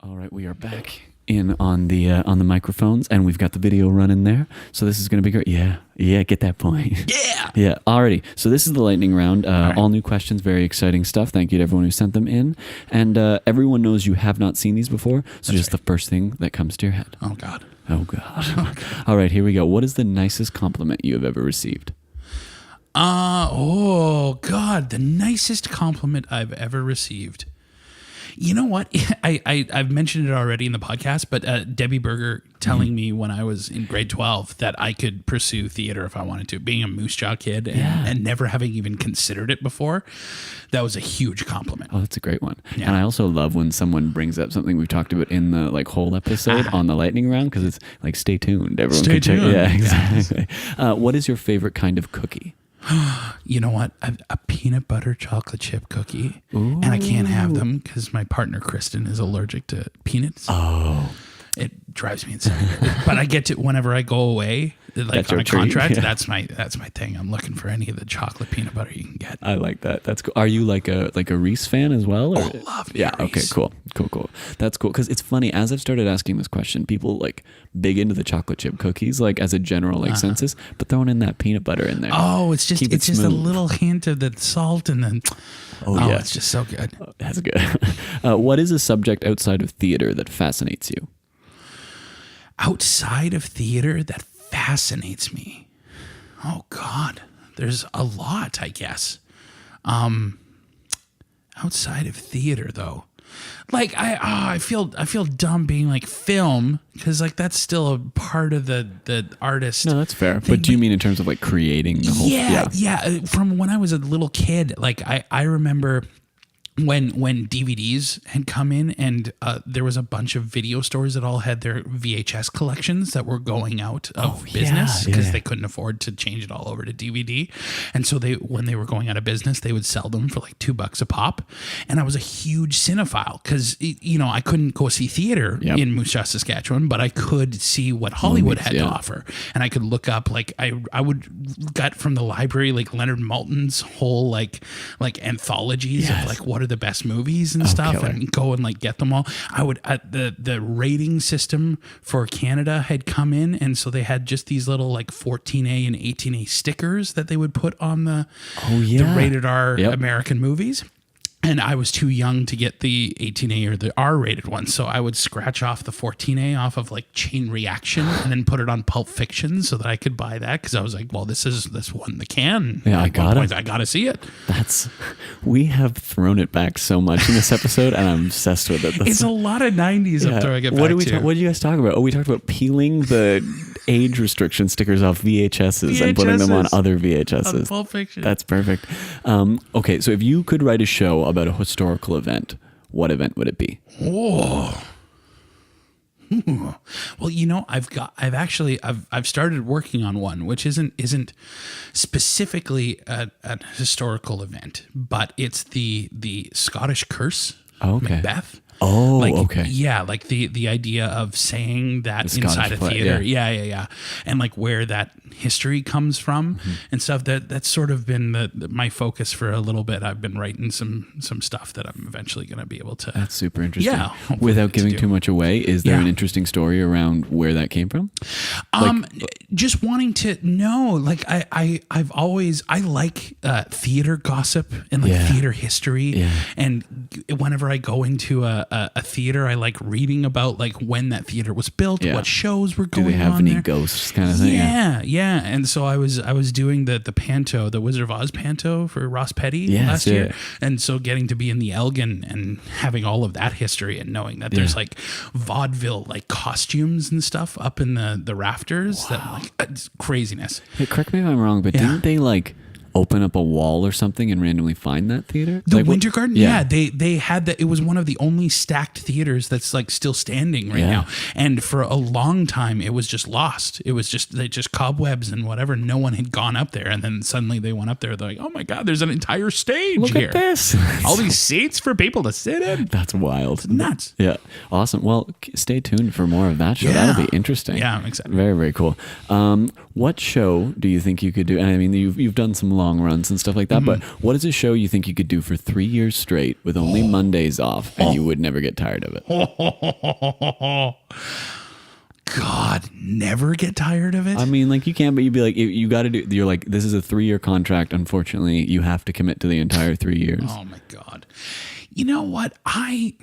All right, we are back in on the microphones, and we've got the video running there. So this is going to be great. Yeah, get that point. Yeah. Yeah, alrighty. So this is the lightning round. right. All new questions, very exciting stuff. Thank you to everyone who sent them in. And everyone knows you have not seen these before, so just the first thing that comes to your head. Oh, God. Oh, God. All right, here we go. What is the nicest compliment you have ever received? Oh, God. The nicest compliment I've ever received. You know what? I've mentioned it already in the podcast, but Debbie Berger telling me when I was in grade 12 that I could pursue theater if I wanted to, being a Moose Jaw kid and never having even considered it before, that was a huge compliment. Oh, that's a great one. Yeah. And I also love when someone brings up something we've talked about in the whole episode on the lightning round, because it's like, stay tuned. Everyone Stay can tuned. Yeah, exactly. What is your favorite kind of cookie? You know what? A peanut butter chocolate chip cookie. Ooh. And I can't have them because my partner, Kristen, is allergic to peanuts. Oh. It drives me insane. But I get to, whenever I go away, like on a contract, that's my thing. I'm looking for any of the chocolate peanut butter you can get. I like that. That's cool. Are you like a Reese fan as well? Or? Oh, love me Yeah. Reese. Okay. Cool. That's cool. Because it's funny, as I've started asking this question, people big into the chocolate chip cookies, as a general census, but throwing in that peanut butter in there. Oh, it's just Keep it just a smooth. little hint of the salt, and then yeah. it's just so good. That's good. What is a subject outside of theater that fascinates you? Outside of theater that fascinates me. Oh God, there's a lot, I guess. Outside of theater though, I feel dumb being film, because that's still a part of the artist. No, that's fair. But do you mean in terms of creating the whole? Yeah. From when I was a little kid, I remember when DVDs had come in, and there was a bunch of video stores that all had their VHS collections that were going out of business because they couldn't afford to change it all over to DVD. And so when they were going out of business, they would sell them for $2 a pop. And I was a huge cinephile because, I couldn't go see theater in Moose Jaw, Saskatchewan, but I could see what Hollywood had to offer. And I could look up, I would get from the library, Leonard Maltin's whole anthologies of what are the best movies and stuff, and go and get them all. I would the rating system for Canada had come in, and so they had just these little 14A and 18A stickers that they would put on the rated R American movies. And I was too young to get the 18A or the R-rated one, so I would scratch off the 14A off of Chain Reaction and then put it on Pulp Fiction so that I could buy that, because I was like, well, this won the can. Yeah, I got it. I got to see it. We have thrown it back so much in this episode, and I'm obsessed with it. It's a lot of 90s I'm throwing it back to. What did you guys talk about? Oh, we talked about peeling the age restriction stickers off VHSs and putting them on other VHSs. On Pulp Fiction. That's perfect. Okay, so if you could write a show about a historical event, what event would it be? Oh. Well, I've started working on one, which isn't specifically a historical event, but it's the Scottish curse. Macbeth. Oh, okay. Yeah, the idea of saying that inside a theater. Yeah. And where that history comes from and stuff. That's sort of been my focus for a little bit. I've been writing some stuff that I'm eventually going to be able to. That's super interesting. Yeah. Without giving too much away, is there an interesting story around where that came from? Just wanting to know, I've always like theater gossip and theater history. Yeah. And whenever I go into a theater, I like reading about when that theater was built, what shows were going on. Do they have any there. ghosts kind of thing? Yeah. And so I was doing the Panto, the Wizard of Oz Panto for Ross Petty last year. And so getting to be in the Elgin and having all of that history and knowing that there's vaudeville costumes and stuff up in the rafters. Wow. That it's craziness. Hey, correct me if I'm wrong, but didn't they open up a wall or something and randomly find that theater? The Winter Garden? Yeah. They had that. It was one of the only stacked theaters that's still standing right now. And for a long time, it was just lost. It was just cobwebs and whatever. No one had gone up there. And then suddenly they went up there. They're like, oh my God, there's an entire stage Look here. Look at this. All these seats for people to sit in. That's wild. It's nuts. Yeah. Awesome. Well, stay tuned for more of that show. That'll be interesting. Yeah, I'm excited. Very, very cool. What show do you think you could do? And I mean, you've done some long long runs and stuff like that. But what is a show you think you could do for 3 years straight with only Mondays off and you would never get tired of it? God, never get tired of it. I mean, like you can, but you'd be like, you got to do. You're like, this is a 3-year contract. Unfortunately, you have to commit to the entire 3 years. Oh my God! You know what? I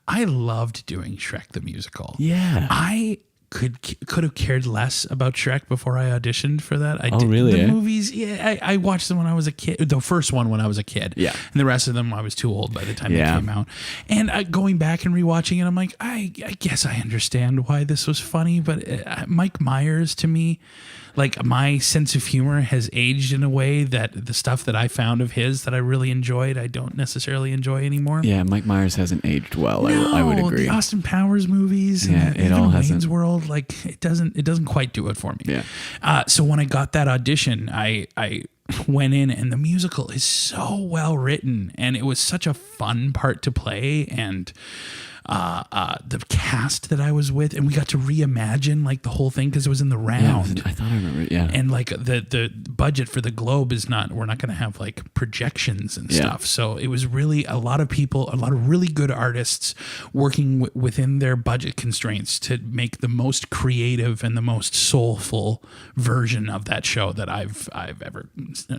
loved doing Shrek the musical. Yeah, I could have cared less about Shrek before I auditioned for that. I did really? The movies, yeah, I watched them when I was a kid. The first one when I was a kid. Yeah. And the rest of them I was too old by the time they came out. And going back and rewatching it, I'm like, I guess I understand why this was funny, but Mike Myers to me, like my sense of humor has aged in a way that the stuff that I found of his that I really enjoyed, I don't necessarily enjoy anymore. Yeah, Mike Myers hasn't aged well. No, I would agree. The Austin Powers movies, and it all Wayne's hasn't. World, like it doesn't quite do it for me. Yeah. So when I got that audition, I went in, and the musical is so well written, and it was such a fun part to play, and the cast that I was with, and we got to reimagine like the whole thing because it was in the round. I thought I remember it. Yeah. And like the budget for the Globe we're not going to have like projections and stuff. So it was really a lot of people, a lot of really good artists working within their budget constraints to make the most creative and the most soulful version of that show that I've ever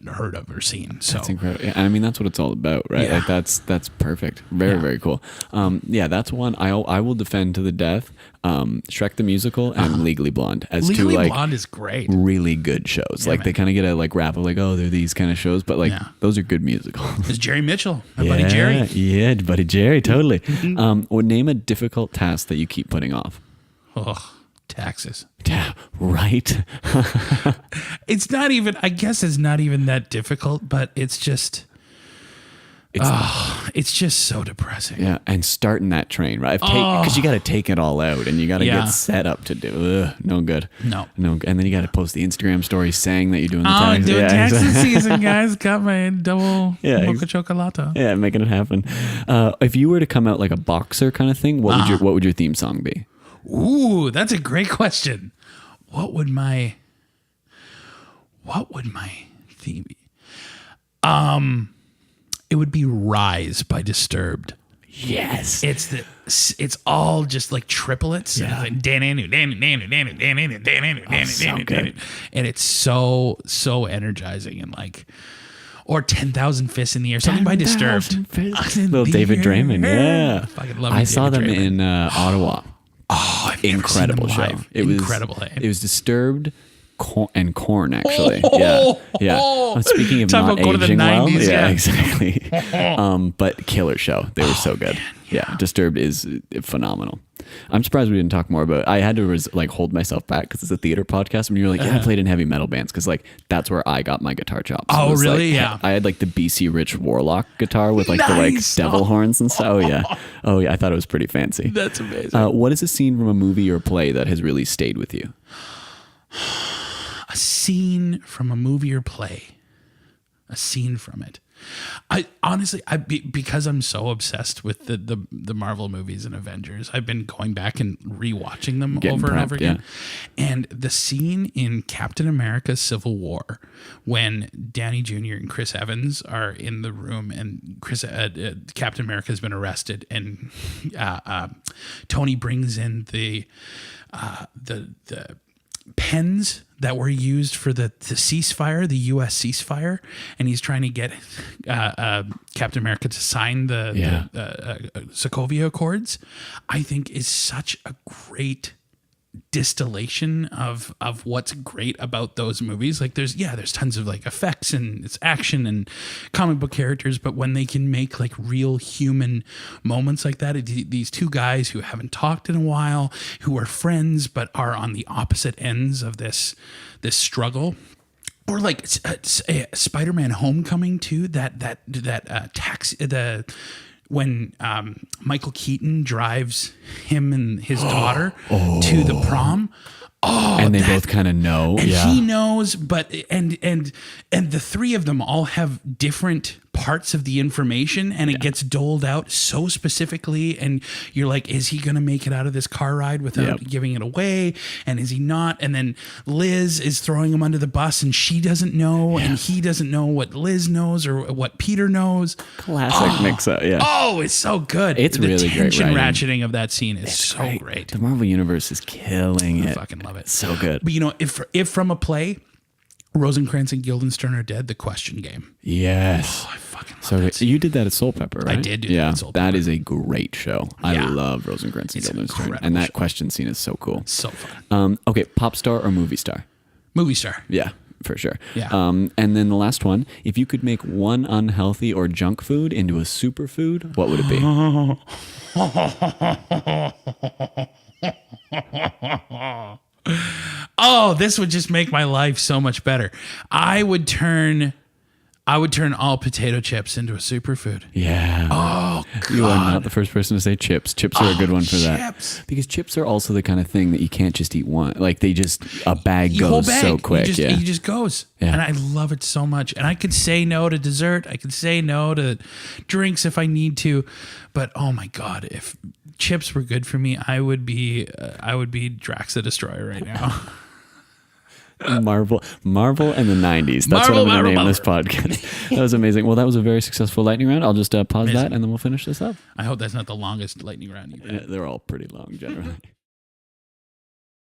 heard of or seen. So That's incredible. Yeah, I mean, that's what it's all about, right? Yeah. Like that's perfect. Very, very cool. That's one I will defend to the death. Shrek the Musical and Legally Blonde as Legally two like Blonde is great. really good shows. Like man. they kind of get a like rap of like, oh, they're these kind of shows, but like those are good musicals. It's Jerry Mitchell, my buddy Jerry. Yeah, buddy Jerry, totally. Or name a difficult task that you keep putting off. Oh, taxes. Yeah, right. It's not even, I guess it's not even that difficult, but it's just, it's just so depressing. Yeah, and starting that train, right? Because you got to take it all out, and you got to get set up to do. No good. No. And then you got to post the Instagram story saying that you're doing the Oh, taxes. doing taxes season, guys. Got my double mocha chocolate. Yeah, making it happen. If you were to come out like a boxer kind of thing, what would your theme song be? Ooh, that's a great question. What would my theme be? It would be Rise by Disturbed. Yes. It's all just like triplets. Yeah. And it's so energizing and like, or 10,000 Fists in the Air, something by Disturbed. Little David Draymond, yeah. I fucking love I saw them David Draymond. in Ottawa. Oh, I've Incredible never seen show. them live. It was Incredible. It was Disturbed and Corn, actually. Yeah. Speaking of Talk not about going to the aging well, 90's, yeah, yeah. exactly. But killer show. They were so good. Man, yeah, Disturbed is phenomenal. I'm surprised we didn't talk more about it. I had to hold myself back because it's a theater podcast. When you were like, I played in heavy metal bands because like that's where I got my guitar chops. Oh, really? Like, yeah. I had like the BC Rich Warlock guitar with like the like devil horns and stuff. Oh yeah. I thought it was pretty fancy. That's amazing. What is a scene from a movie or play that has really stayed with you? A scene from a movie or play. A scene from it. I honestly, because I'm so obsessed with the Marvel movies and Avengers, I've been going back and rewatching them over and over again. Yeah. And the scene in Captain America: Civil War, when Downey Jr. and Chris Evans are in the room, and Captain America has been arrested, and Tony brings in the pens that were used for the ceasefire, the U.S. ceasefire, and he's trying to get Captain America to sign the Sokovia Accords, I think is such a great distillation of what's great about those movies. Like there's tons of like effects and it's action and comic book characters, but when they can make like real human moments like that, these two guys who haven't talked in a while, who are friends but are on the opposite ends of this struggle. Or like Spider-Man: Homecoming too, when Michael Keaton drives him and his daughter to the prom. Oh, and they both kind of know. And he knows, but and the three of them all have different parts of the information, and it gets doled out so specifically, and you're like, is he going to make it out of this car ride without giving it away? And is he not? And then Liz is throwing him under the bus, and she doesn't know, and he doesn't know what Liz knows or what Peter knows. Classic mix-up, Oh, it's so good. It's the really great tension writing. ratcheting of that scene is so great. The Marvel Universe is killing it. I fucking love it. So good. But you know, if from a play, Rosencrantz and Guildenstern are dead, The Question Game. Yes. Oh, I fucking love So that scene. you did that at Soul Pepper, right? I did do that at Soul That Pepper. is a great show. I love Rosencrantz and It's Guildenstern. incredible And that show. question scene is so cool. So fun. Okay, pop star or movie star? Movie star. Yeah, for sure. Yeah. And then the last one, if you could make one unhealthy or junk food into a superfood, what would it be? Oh, this would just make my life so much better. I would turn all potato chips into a superfood. Yeah. Oh, God. You are not the first person to say chips. Chips are a good one for that. Chips. Because chips are also the kind of thing that you can't just eat one. Like a bag Your whole goes bag, so quick. It just goes. Yeah. And I love it so much. And I could say no to dessert. I could say no to drinks if I need to. But oh my God, if chips were good for me, I would be Drax the Destroyer right now. Marvel and the 90's. That's what I'm going to name this podcast. That was amazing. Well, that was a very successful lightning round. I'll just pause that and then we'll finish this up. I hope that's not the longest lightning round you've had. They're all pretty long generally.